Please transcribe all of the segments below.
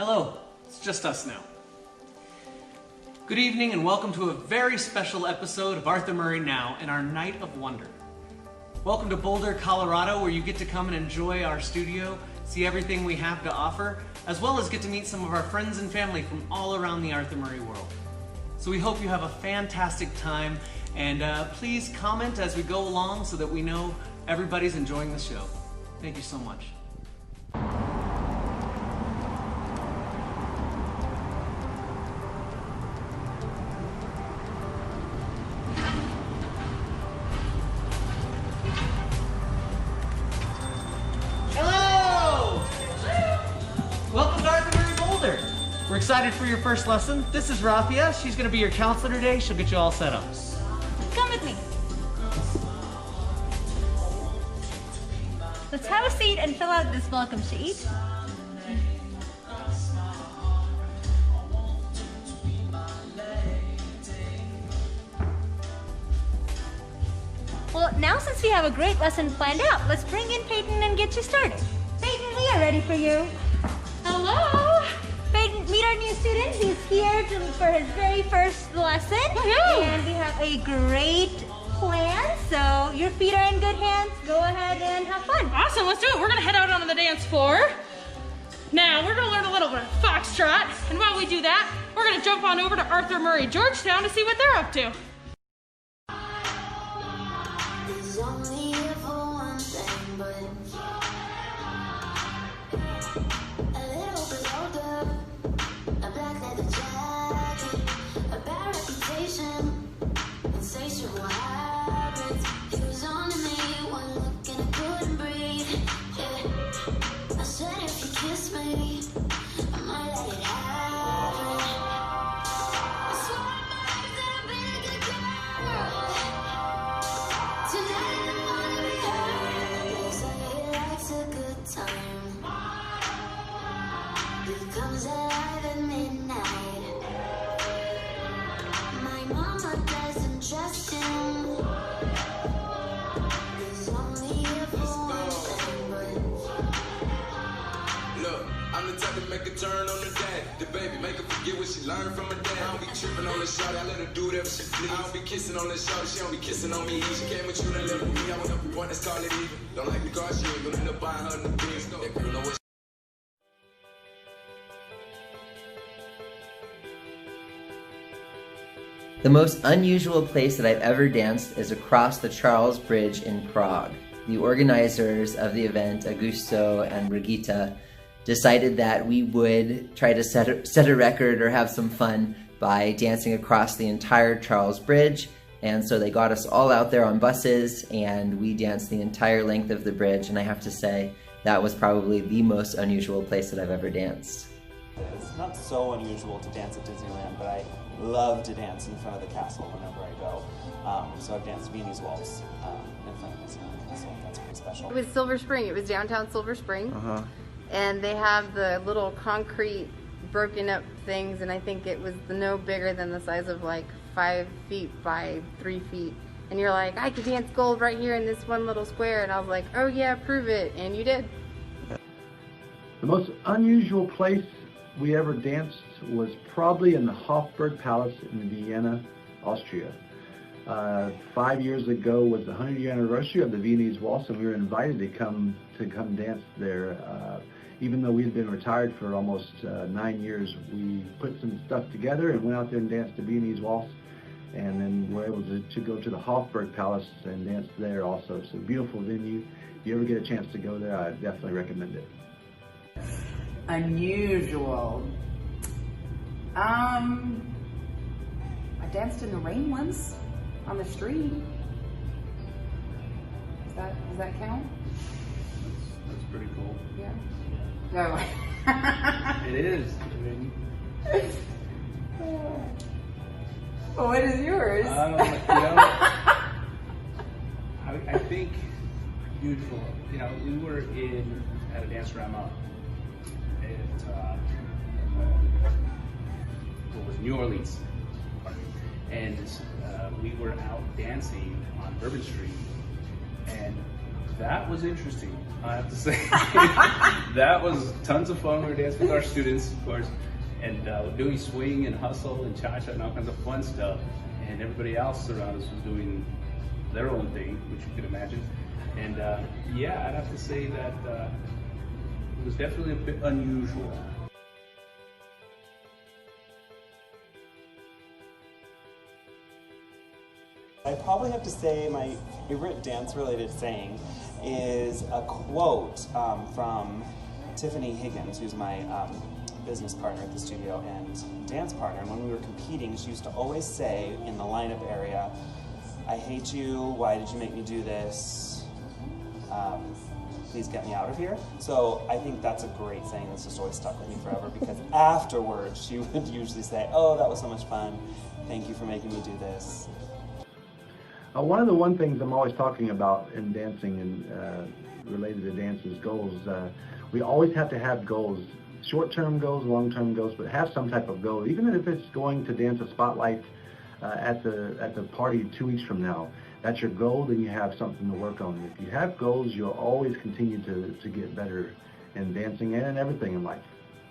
Hello, it's just us now. Good evening and welcome to a very special episode of Arthur Murray Now in our Night of Wonder. Welcome to Boulder, Colorado, where you get to come and enjoy our studio, see everything we have to offer, as well as get to meet some of our friends and family from all around the Arthur Murray world. So we hope you have a fantastic time, and please comment as we go along so that we know everybody's enjoying the show. Thank you so much. Welcome to Arthur Murray Boulder. We're excited for your first lesson. This is Rafia. She's going to be your counselor today. She'll get you all set up. Come with me. Let's have a seat and fill out this welcome sheet. Well, now since we have a great lesson planned out, let's bring in Peyton and get you started. Peyton, we are ready for you. Hello! Peyton, meet our new student. He's here for his very first lesson. Woohoo! And we have a great plan, so your feet are in good hands. Go ahead and have fun. Awesome, let's do it. We're gonna head out onto the dance floor. Now, we're gonna learn a little bit of foxtrot, and while we do that, we're gonna jump on over to Arthur Murray Georgetown to see what they're up to. There's only ever one thing, but a little bit older, a black leather jacket, a bad reputation, insatiable habits. It was on to me, one look and I couldn't breathe. Yeah, I said if you kiss me, I might let it happen. I swore on my life that I'd be a good girl. Tonight I wanna be hurt. They say he likes a good time. He comes alive at midnight. My mama doesn't trust him. There's only ever one thing, but Look, I'm the type to make a turn on the dad. The baby, make her forget what she learned from her dad. I don't be tripping on the shawty, I let her do whatever she please. I don't be kissing on the shawty, she don't be kissing on me. She came with you and left with me, I went up with one that's called it even. Don't like the car, she ain't gonna end up buying her new things. That girl know what The most unusual place that I've ever danced is across the Charles Bridge in Prague. The organizers of the event, Augusto and Brigitte, decided that we would try to set a record or have some fun by dancing across the entire Charles Bridge. And so they got us all out there on buses and we danced the entire length of the bridge. And I have to say, that was probably the most unusual place that I've ever danced. It's not so unusual to dance at Disneyland, but I love to dance in front of the castle whenever I go. So I've danced Viennese Waltz in front of Disneyland Castle. That's pretty special. It was Silver Spring. It was downtown Silver Spring. And they have the little concrete broken up things, and I think it was no bigger than the size of like 5 feet by 3 feet. And you're like, I could dance gold right here in this one little square. And I was like, oh yeah, prove it. And you did. The most unusual place we ever danced was probably in the Hofburg Palace in Vienna, Austria. 5 years ago was the 100-year anniversary of the Viennese Waltz, and we were invited to come dance there. Even though we had been retired for almost 9 years, we put some stuff together and went out there and danced the Viennese Waltz, and then were able to go to the Hofburg Palace and dance there also. It's a beautiful venue. If you ever get a chance to go there, I definitely recommend it. Unusual. I danced in the rain once on the street. Does that count? That's pretty cool. Yeah. No. It is. Well, what is yours? I think usual. We were at a dance drama at what was New Orleans, and we were out dancing on Bourbon Street, and That was interesting, I have to say. That was tons of fun. We were dancing with our students, of course, and doing swing and hustle and cha-cha and all kinds of fun stuff. And everybody else around us was doing their own thing, which you can imagine. And yeah, I'd have to say that it was definitely a bit unusual. I probably have to say my favorite dance-related saying is a quote from Tiffany Higgins, who's my business partner at the studio and dance partner. And when we were competing, she used to always say in the lineup area, "I hate you, why did you make me do this? Please get me out of here." So I think that's a great saying that's just always stuck with me forever, because afterwards she would usually say, "Oh, that was so much fun. Thank you for making me do this." One of the things I'm always talking about in dancing and related to dance is goals. We always have to have goals, short-term goals, long-term goals, but have some type of goal. Even if it's going to dance a spotlight at the party 2 weeks from now, that's your goal, then you have something to work on. If you have goals, you'll always continue to get better in dancing and in everything in life.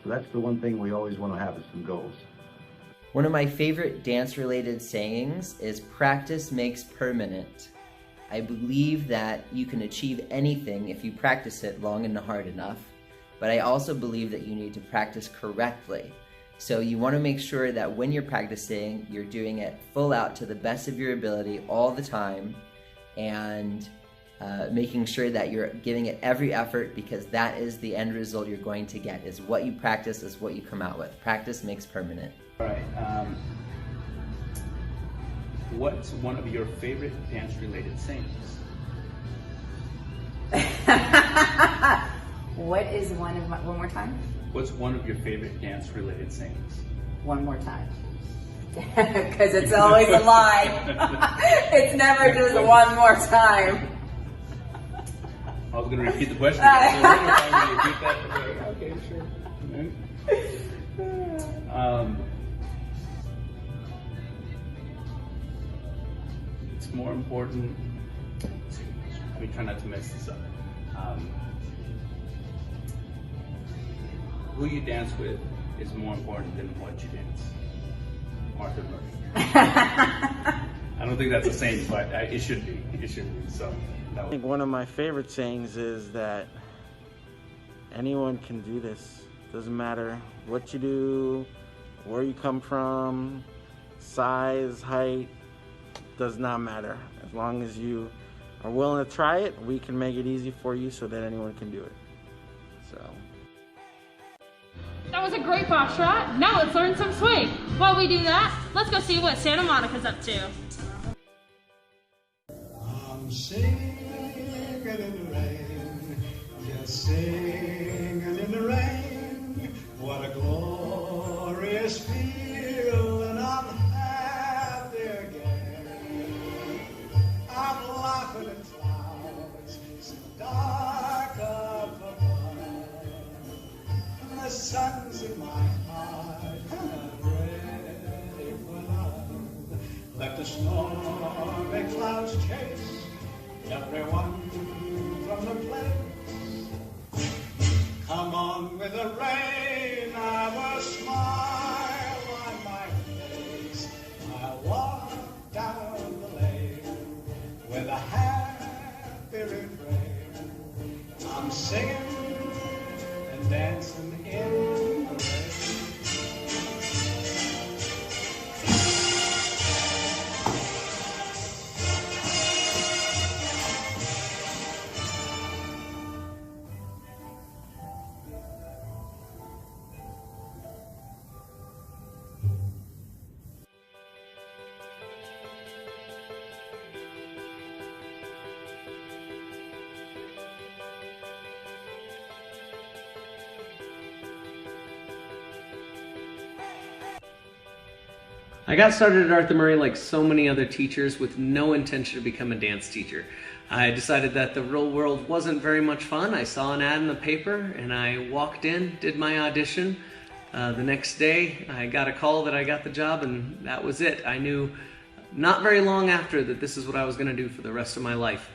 So that's the one thing we always want to have, is some goals. One of my favorite dance-related sayings is practice makes permanent. I believe that you can achieve anything if you practice it long and hard enough, but I also believe that you need to practice correctly. So you want to make sure that when you're practicing, you're doing it full out to the best of your ability all the time, and making sure that you're giving it every effort, because that is the end result you're going to get, is what you practice is what you come out with. Practice makes permanent. All right. What's one of your favorite dance-related sayings? What is one more time? What's one of your favorite dance-related sayings? One more time. Because it's always a lie. It's never just one more time. I was going to repeat the question. Repeat that. Okay, sure. It's more important. Let me try not to mess this up. Who you dance with is more important than what you dance. Arthur Murray. I don't think that's a saying, but it should be. It should be. So. I think one of my favorite sayings is that anyone can do this. Doesn't matter what you do, where you come from, size, height, does not matter. As long as you are willing to try it, we can make it easy for you so that anyone can do it. So. That was a great foxtrot. Now let's learn some swing. While we do that, let's go see what Santa Monica's up to. I'm singing in the rain, just singing in the rain. What a glorious feeling, I'm happy again. I'm laughing at clouds so dark up above. The sun's in my heart, and I'm ready for love. Let the stormy clouds chase everyone from the place. Come on with the rain, I will smile on my face. I'll walk down the lane with a happy refrain. I'm singing and dancing in the rain. I got started at Arthur Murray like so many other teachers with no intention to become a dance teacher. I decided that the real world wasn't very much fun. I saw an ad in the paper and I walked in, did my audition. The next day I got a call that I got the job, and that was it. I knew not very long after that this is what I was going to do for the rest of my life.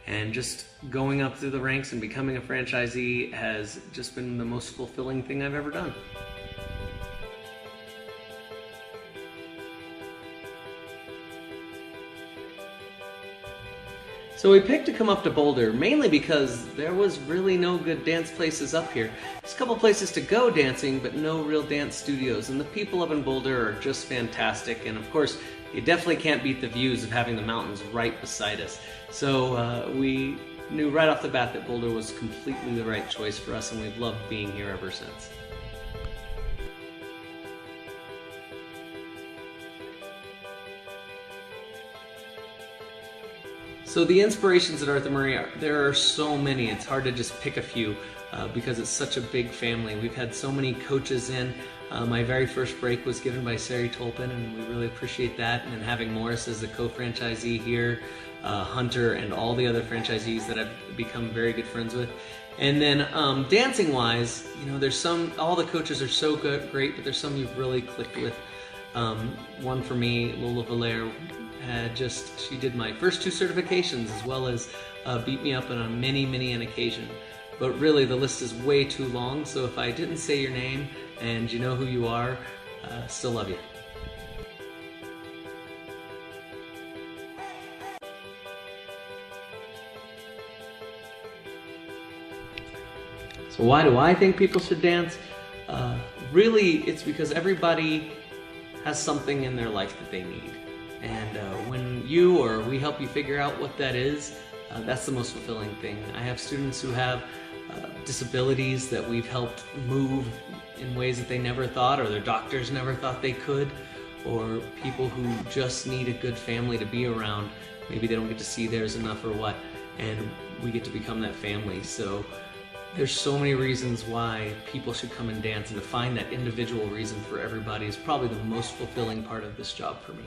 And just going up through the ranks and becoming a franchisee has just been the most fulfilling thing I've ever done. So we picked to come up to Boulder mainly because there was really no good dance places up here. There's a couple places to go dancing, but no real dance studios. And the people up in Boulder are just fantastic. And of course, you definitely can't beat the views of having the mountains right beside us. So we knew right off the bat that Boulder was completely the right choice for us, and we've loved being here ever since. So the inspirations at Arthur Murray, there are so many. It's hard to just pick a few because it's such a big family. We've had so many coaches in. My very first break was given by Sari Tolpin, and we really appreciate that. And then having Morris as the co-franchisee here, Hunter, and all the other franchisees that I've become very good friends with. And then dancing-wise, you know, there's some, all the coaches are so good, great, but there's some you've really clicked with. One for me, Lola Valère, she did my first 2 certifications as well as beat me up on many an occasion. But really the list is way too long, so if I didn't say your name and you know who you are, still love you. So why do I think people should dance? Really, it's because everybody has something in their life that they need. And when you or we help you figure out what that is, that's the most fulfilling thing. I have students who have disabilities that we've helped move in ways that they never thought, or their doctors never thought they could, or people who just need a good family to be around. Maybe they don't get to see theirs enough or what, and we get to become that family. So there's so many reasons why people should come and dance, and to find that individual reason for everybody is probably the most fulfilling part of this job for me.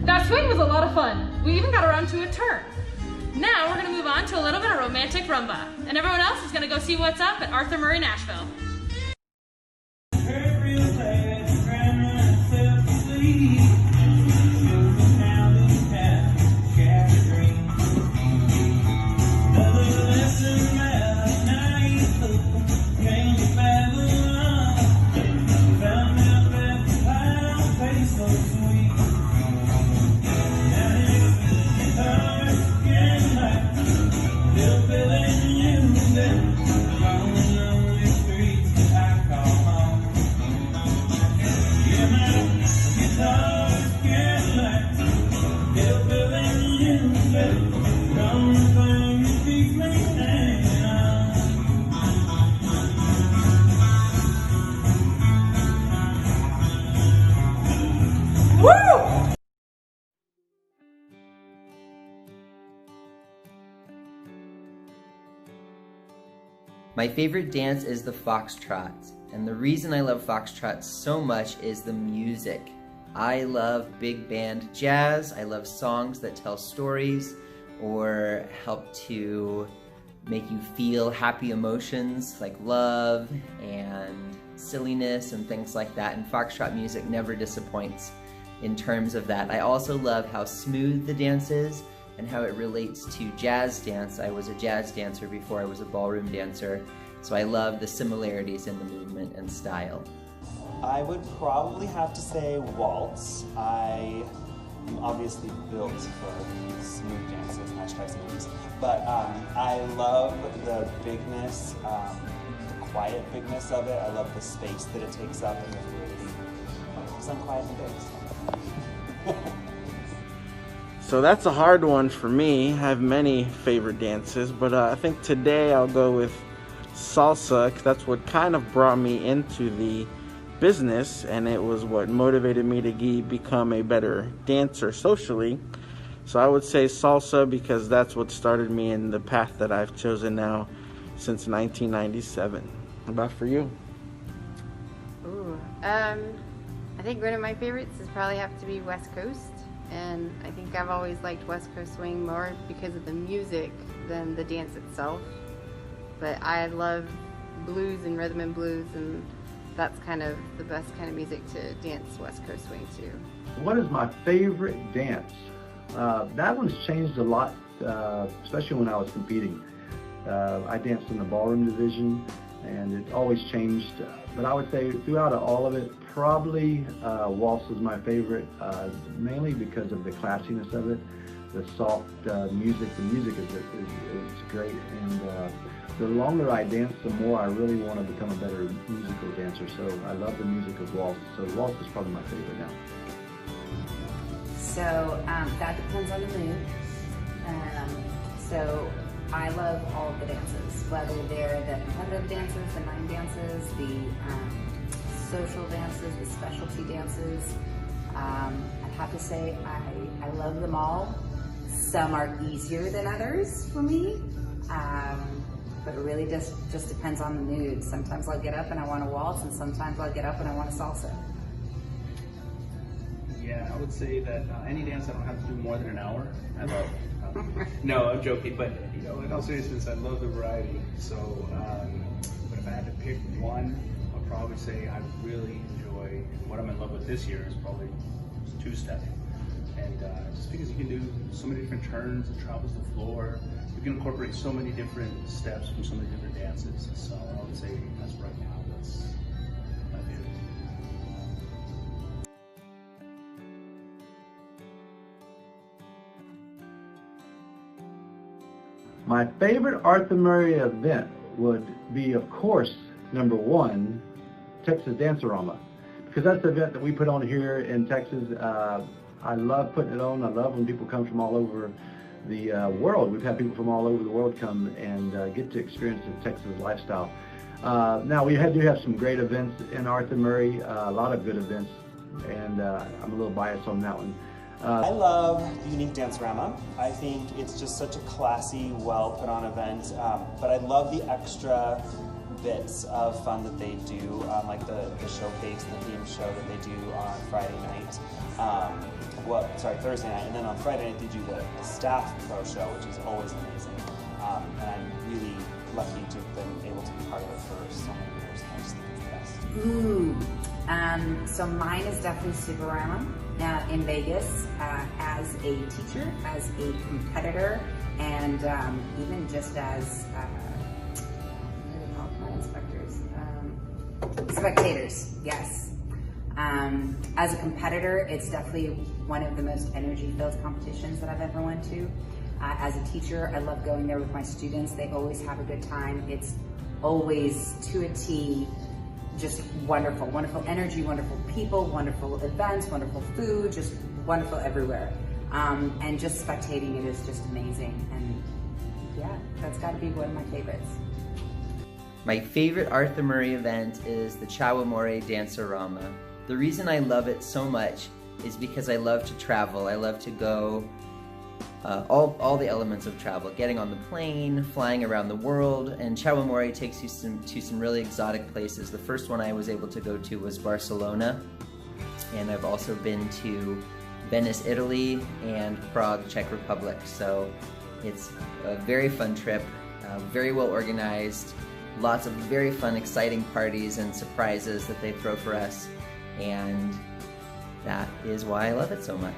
That swing was a lot of fun. We even got around to a turn. Now we're going to move on to a little bit of romantic rumba. And everyone else is going to go see what's up at Arthur Murray, Nashville. My favorite dance is the foxtrot, and the reason I love foxtrot so much is the music. I love big band jazz. I love songs that tell stories or help to make you feel happy emotions like love and silliness and things like that, and foxtrot music never disappoints in terms of that. I also love how smooth the dance is and how it relates to jazz dance. I was a jazz dancer before I was a ballroom dancer, so I love the similarities in the movement and style. I would probably have to say waltz. I am obviously built for smooth dances, #smooth moves, but I love the bigness, the quiet bigness of it. I love the space that it takes up and the variety, because I'm quiet and big. So that's a hard one for me. I have many favorite dances, but I think today I'll go with salsa, 'cause that's what kind of brought me into the business, and it was what motivated me to become a better dancer socially. So I would say salsa, because that's what started me in the path that I've chosen now since 1997. How about for you? Ooh, I think one of my favorites is probably have to be West Coast. And I think I've always liked West Coast swing more because of the music than the dance itself. But I love blues and rhythm and blues, and that's kind of the best kind of music to dance West Coast swing to. What is my favorite dance? That one's changed a lot, especially when I was competing. I danced in the ballroom division, and it always changed. But I would say throughout all of it, probably waltz is my favorite, mainly because of the classiness of it, the soft music. The music is great, and the longer I dance, the more I really want to become a better musical dancer. So I love the music of waltz. So waltz is probably my favorite now. So that depends on the mood. So I love all of the dances, whether they're the competitive dances, the mime dances, the social dances, the specialty dances. I'd have to say I love them all. Some are easier than others for me, but it really just depends on the mood. Sometimes I'll get up and I want to waltz, and sometimes I'll get up and I want to salsa. Yeah, I would say that any dance I don't have to do more than an hour, I love. No, I'm joking, but you know, in all seriousness, I love the variety. So, but if I had to pick one, I'd probably say I really enjoy, what I'm in love with this year is probably two-step. And just because you can do so many different turns, it travels the floor, you can incorporate so many different steps from so many different dances. So I would say as of right now, that's my favorite. My favorite Arthur Murray event would be, of course, number one, Texas Dance-A-Rama, because that's the event that we put on here in Texas. I love putting it on. I love when people come from all over the world. We've had people from all over the world come and get to experience the Texas lifestyle. Now, we do have some great events in Arthur Murray, a lot of good events, and I'm a little biased on that one. I love the Unique Dance-A-Rama. I think it's just such a classy, well put on event, but I love the extra bits of fun that they do, like the showcase, the theme show that they do on Friday night. Thursday night, and then on Friday night they do the staff pro show, which is always amazing. And I'm really lucky to have been able to be part of it for so many years. I just think it's the best. Ooh, so mine is definitely Superama in Vegas, as a teacher, as a competitor, and even just as what do they call inspectors? Spectators, yes. As a competitor, it's definitely one of the most energy-filled competitions that I've ever went to. As a teacher, I love going there with my students. They always have a good time. It's always to a T, just wonderful, wonderful energy, wonderful people, wonderful events, wonderful food, just wonderful everywhere. And just spectating it is just amazing. And yeah, that's gotta be one of my favorites. My favorite Arthur Murray event is the Chawamore Dance-A-Rama. The reason I love it so much is because I love to travel. I love to go all the elements of travel, getting on the plane, flying around the world, and Chawamore takes you to some really exotic places. The first one I was able to go to was Barcelona, and I've also been to Venice, Italy, and Prague, Czech Republic. So it's a very fun trip, very well organized, lots of very fun, exciting parties and surprises that they throw for us, and that is why I love it so much.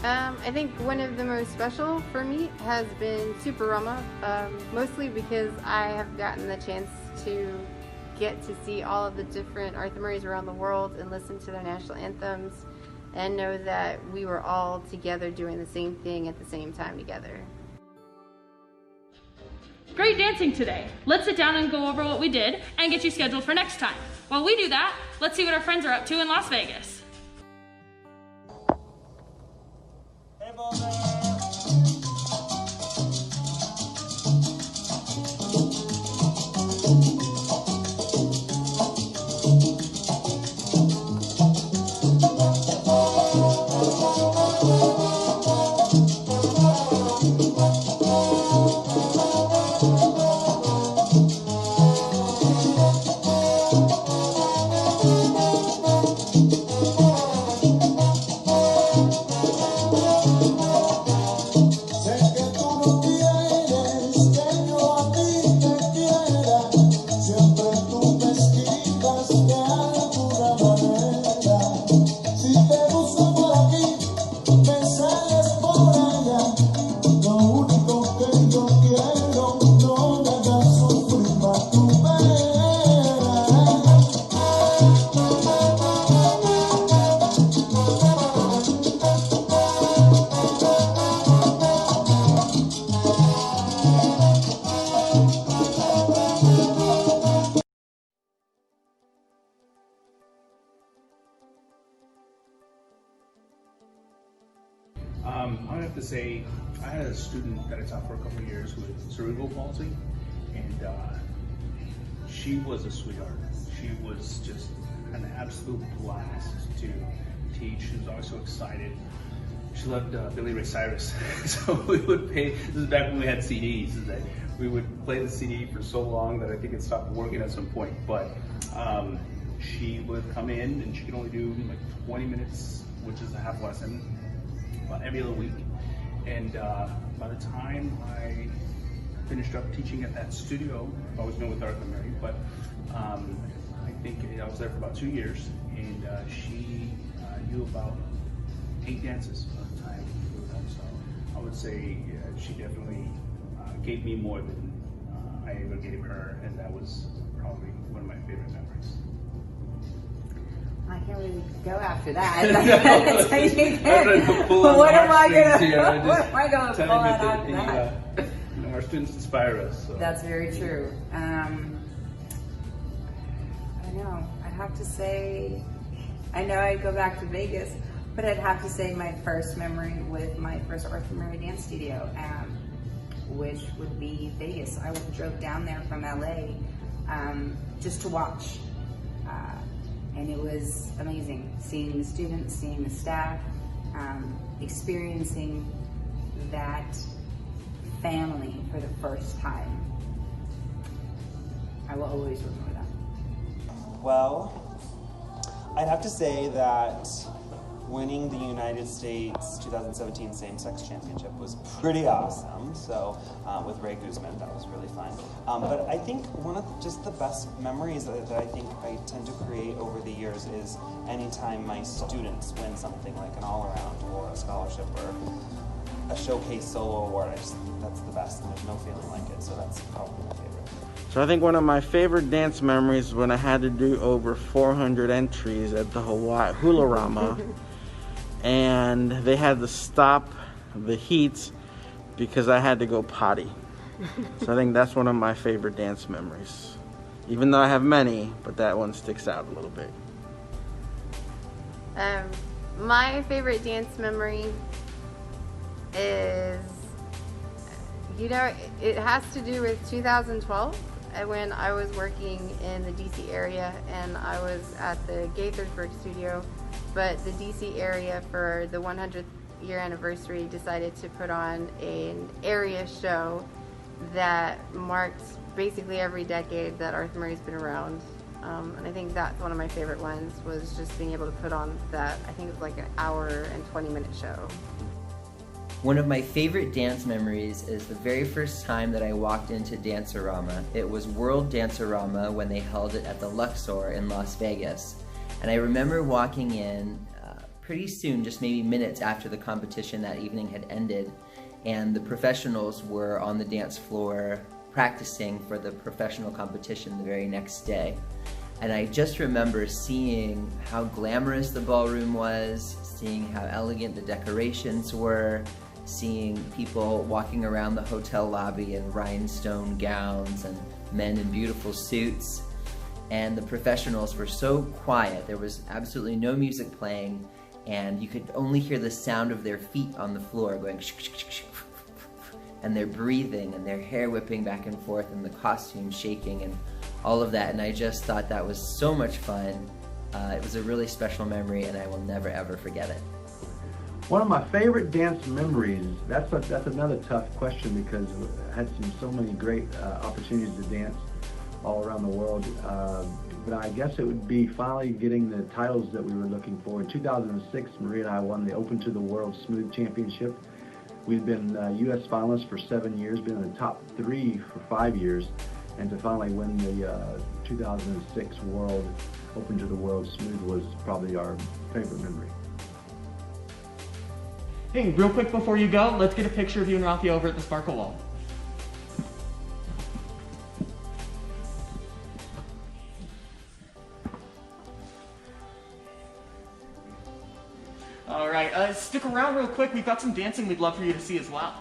I think one of the most special for me has been Superama, mostly because I have gotten the chance to get to see all of the different Arthur Murrays around the world and listen to their national anthems and know that we were all together doing the same thing at the same time together. Great dancing today. Let's sit down and go over what we did and get you scheduled for next time. While we do that, let's see what our friends are up to in Las Vegas. Hey, Boulder! say I had a student that I taught for a couple of years with cerebral palsy, and she was a sweetheart. She was just an absolute blast to teach. She was always so excited. She loved Billy Ray Cyrus, so we would pay. This is back when we had CDs. Is that we would play the CD for so long that I think it stopped working at some point. But she would come in and she could only do like 20 minutes, which is a half lesson, every other week. And by the time I finished up teaching at that studio, I've always been with Arthur Murray, but I think I was there for about 2 years, and she knew about 8 dances by the time we were done. So I would say she definitely gave me more than I ever gave her, and that was probably one of my favorite memories. I can't really go after that. What am I going to pull out after that? Our students inspire us. So. That's very true. I don't know. I'd have to say, I know I'd go back to Vegas, but I'd have to say my first memory with my first Arthur Murray dance studio, which would be Vegas. I drove down there from LA just to watch. And it was amazing, seeing the students, seeing the staff, experiencing that family for the first time. I will always remember that. Well, I'd have to say that winning the United States 2017 same-sex championship was pretty awesome. So with Ray Guzman, that was really fun. But I think one of just the best memories that I think I tend to create over the years is anytime my students win something like an all-around or a scholarship or a showcase solo award. That's the best, and there's no feeling like it. So that's probably my favorite. So I think one of my favorite dance memories when I had to do over 400 entries at the Hawaii Hula-Rama. And they had to stop the heats because I had to go potty. So I think that's one of my favorite dance memories. Even though I have many, but that one sticks out a little bit. My favorite dance memory is, you know, it has to do with 2012 when I was working in the DC area, and I was at the Gaithersburg studio. But the DC area for the 100th year anniversary decided to put on an area show that marked basically every decade that Arthur Murray's been around. And I think that's one of my favorite ones, was just being able to put on that, I think it was like an hour and 20-minute show. One of my favorite dance memories is the very first time that I walked into Dancerama. It was World Dancerama when they held it at the Luxor in Las Vegas. And I remember walking in pretty soon, just maybe minutes after the competition that evening had ended, and the professionals were on the dance floor practicing for the professional competition the very next day. And I just remember seeing how glamorous the ballroom was, seeing how elegant the decorations were, seeing people walking around the hotel lobby in rhinestone gowns and men in beautiful suits. And the professionals were so quiet. There was absolutely no music playing, and you could only hear the sound of their feet on the floor going and their breathing and their hair whipping back and forth and the costume shaking and all of that. And I just thought that was so much fun. It was a really special memory, and I will never ever forget it. One of my favorite dance memories, that's another tough question because I had so many great opportunities to dance all around the world, but I guess it would be finally getting the titles that we were looking for. In 2006, Maria and I won the Open to the World Smooth Championship. We've been U.S. finalists for 7 years, been in the top 3 for 5 years, and to finally win the 2006 World Open to the World Smooth was probably our favorite memory. Hey, real quick before you go, let's get a picture of you and Rafi over at the Sparkle Wall. All right, stick around real quick. We've got some dancing we'd love for you to see as well.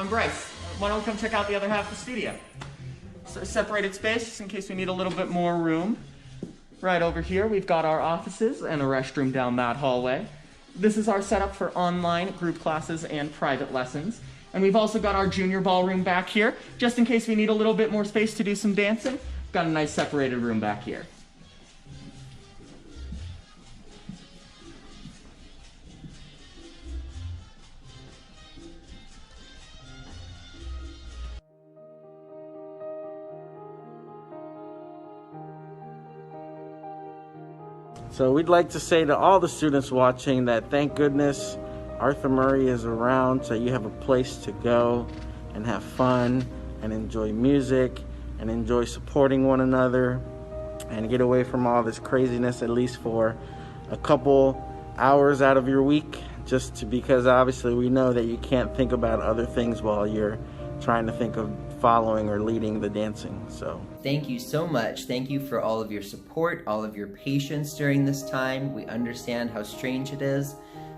I'm Bryce. Why don't we come check out the other half of the studio? So separated space, just in case we need a little bit more room. Right over here, we've got our offices and a restroom down that hallway. This is our setup for online group classes and private lessons. And we've also got our junior ballroom back here, just in case we need a little bit more space to do some dancing. Got a nice separated room back here. So we'd like to say to all the students watching that thank goodness Arthur Murray is around, so you have a place to go and have fun and enjoy music and enjoy supporting one another and get away from all this craziness, at least for a couple hours out of your week, because obviously we know that you can't think about other things while you're trying to think of following or leading the dancing. So thank you so much. Thank you for all of your support, all of your patience during this time. We understand how strange it is.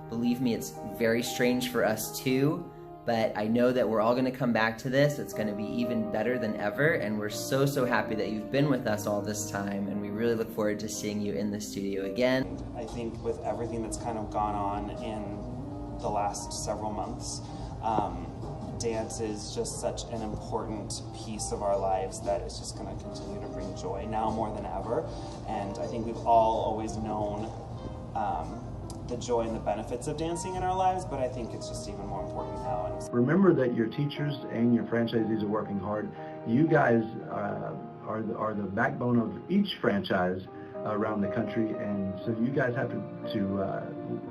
Believe me, it's very strange for us too, but I know that we're all going to come back to this. It's going to be even better than ever, and we're so, so happy that you've been with us all this time, and we really look forward to seeing you in the studio again. I think with everything that's kind of gone on in the last several months, dance is just such an important piece of our lives that it's just going to continue to bring joy now more than ever. And I think we've all always known the joy and the benefits of dancing in our lives, but I think it's just even more important now. Remember that your teachers and your franchisees are working hard. You guys are the backbone of each franchise around the country, and so you guys have to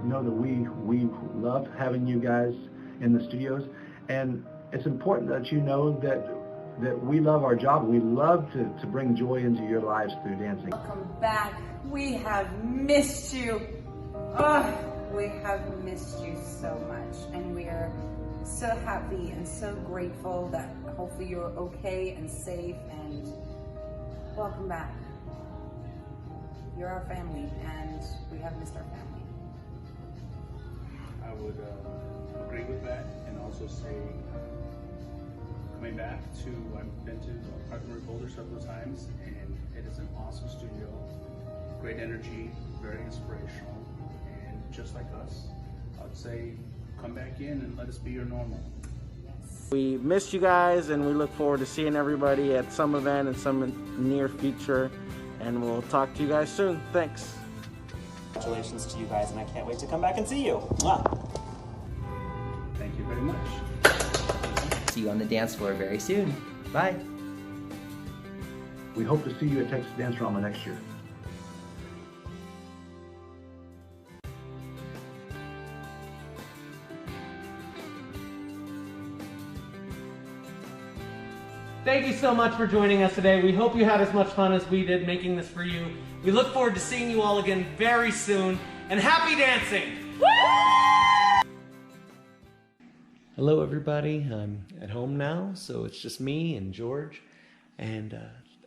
know that we love having you guys in the studios. And it's important that you know that we love our job. We love to bring joy into your lives through dancing. Welcome back. We have missed you. Oh, we have missed you so much. And we are so happy and so grateful that hopefully you're okay and safe, and welcome back. You're our family, and we have missed our family. I would agree with that, and also say, coming back to, I've been to Arthur Murray Boulder several times, and it is an awesome studio, great energy, very inspirational, and just like us, I would say, come back in and let us be your normal. We missed you guys, and we look forward to seeing everybody at some event in some near future, and we'll talk to you guys soon. Thanks. Congratulations to you guys, and I can't wait to come back and see you. Mwah. Thank you very much. See you on the dance floor very soon. Bye. We hope to see you at Texas Dance Drama next year. Thank you so much for joining us today. We hope you had as much fun as we did making this for you. We look forward to seeing you all again very soon, and happy dancing! Hello everybody, I'm at home now, so it's just me and George, and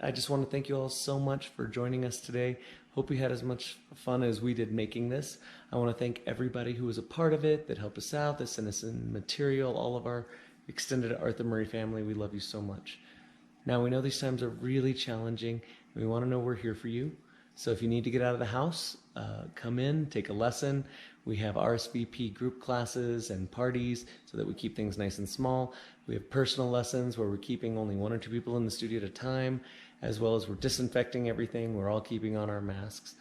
I just want to thank you all so much for joining us today. Hope you had as much fun as we did making this. I want to thank everybody who was a part of it, that helped us out, that sent us in material, all of our extended Arthur Murray family. We love you so much. Now, we know these times are really challenging, and we want to know we're here for you. So if you need to get out of the house, come in, take a lesson. We have RSVP group classes and parties so that we keep things nice and small. We have personal lessons where we're keeping only 1 or 2 people in the studio at a time, as well as we're disinfecting everything. We're all keeping on our masks.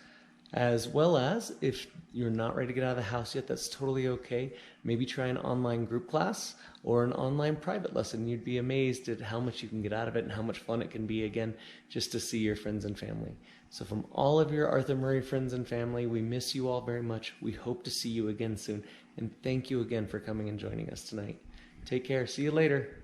As well as, if you're not ready to get out of the house yet, that's totally okay. Maybe try an online group class or an online private lesson. You'd be amazed at how much you can get out of it and how much fun it can be, again, just to see your friends and family. So from all of your Arthur Murray friends and family, we miss you all very much. We hope to see you again soon. And thank you again for coming and joining us tonight. Take care. See you later.